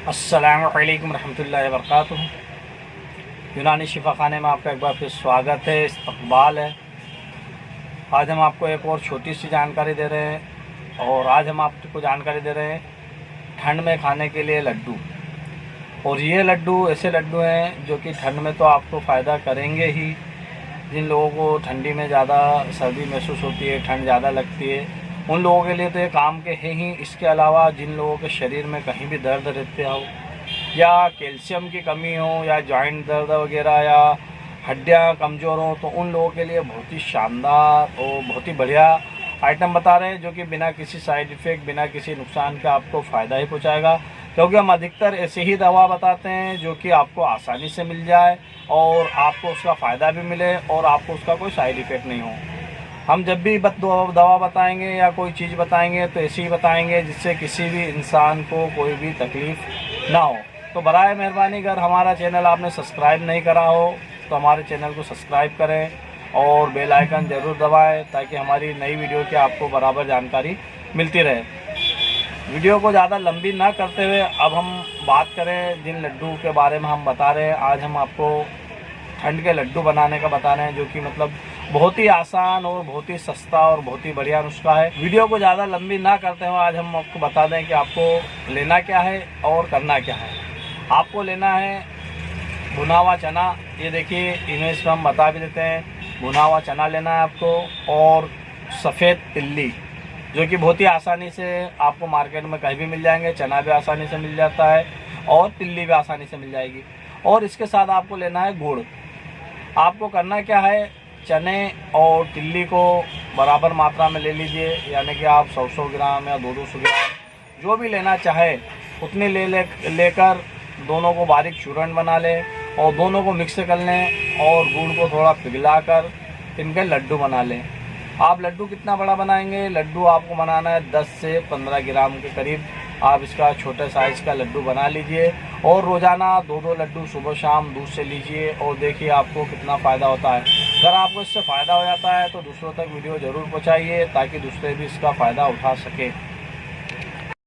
अस्सलामुअलैकुम रहमतुल्लाहि वबरकातुहू। यूनानी शिफा खाने में आपका एक बार फिर स्वागत है, इस्तकबाल है। आज हम आपको एक और छोटी सी जानकारी दे रहे हैं और आज हम आपको जानकारी दे रहे हैं ठंड में खाने के लिए लड्डू। और ये लड्डू ऐसे लड्डू हैं जो कि ठंड में तो आपको फ़ायदा करेंगे ही। जिन लोगों को ठंडी में ज़्यादा सर्दी महसूस होती है, ठंड ज़्यादा लगती है, उन लोगों के लिए तो ये काम के हैं ही। इसके अलावा जिन लोगों के शरीर में कहीं भी दर्द रहते हो या कैल्शियम की कमी हो या जॉइंट दर्द वगैरह या हड्डियां कमज़ोर हो, तो उन लोगों के लिए बहुत ही शानदार और बहुत ही बढ़िया आइटम बता रहे हैं जो कि बिना किसी साइड इफ़ेक्ट, बिना किसी नुकसान का आपको फ़ायदा ही पहुंचाएगा। क्योंकि हम अधिकतर ऐसी ही दवा बताते हैं जो कि आपको आसानी से मिल जाए और आपको उसका फ़ायदा भी मिले और आपको उसका कोई साइड इफ़ेक्ट नहीं हो। हम जब भी दवा बताएंगे या कोई चीज़ बताएंगे तो ऐसी ही बताएंगे जिससे किसी भी इंसान को कोई भी तकलीफ़ ना हो। तो बराए मेहरबानी अगर हमारा चैनल आपने सब्सक्राइब नहीं करा हो तो हमारे चैनल को सब्सक्राइब करें और बेल आइकन ज़रूर दबाएं ताकि हमारी नई वीडियो की आपको बराबर जानकारी मिलती रहे। वीडियो को ज़्यादा लंबी ना करते हुए अब हम बात करें जिन लड्डू के बारे में हम बता रहे हैं। आज हम आपको ठंड के लड्डू बनाने का बता रहे हैं जो कि मतलब बहुत ही आसान और बहुत ही सस्ता और बहुत ही बढ़िया नुस्खा है। वीडियो को ज़्यादा लंबी ना करते हुए आज हम आपको बता दें कि आपको लेना क्या है और करना क्या है। आपको लेना है भुना हुआ चना। ये देखिए इमेज में हम बता भी देते हैं। भुना हुआ चना लेना है आपको और सफ़ेद तिल्ली जो कि बहुत ही आसानी से आपको मार्केट में कहीं भी मिल जाएंगे। चना भी आसानी से मिल जाता है और तिल्ली भी आसानी से मिल जाएगी। और इसके साथ आपको लेना है गुड़। आपको करना क्या है, चने और तिल्ली को बराबर मात्रा में ले लीजिए, यानी कि आप 100 ग्राम या 200 ग्राम जो भी लेना चाहे उतनी लेकर दोनों को बारीक चूर्ण बना लें और दोनों को मिक्स कर लें और गुड़ को थोड़ा पिघलाकर इनके लड्डू बना लें। आप लड्डू कितना बड़ा बनाएंगे, लड्डू आपको बनाना है 10 से 15 ग्राम के करीब। आप इसका छोटे साइज़ का लड्डू बना लीजिए और रोज़ाना 2-2 लड्डू सुबह शाम दूध से लीजिए और देखिए आपको कितना फ़ायदा होता है। अगर आपको इससे फ़ायदा हो जाता है तो दूसरों तक वीडियो ज़रूर पहुँचाइए ताकि दूसरे भी इसका फ़ायदा उठा सके।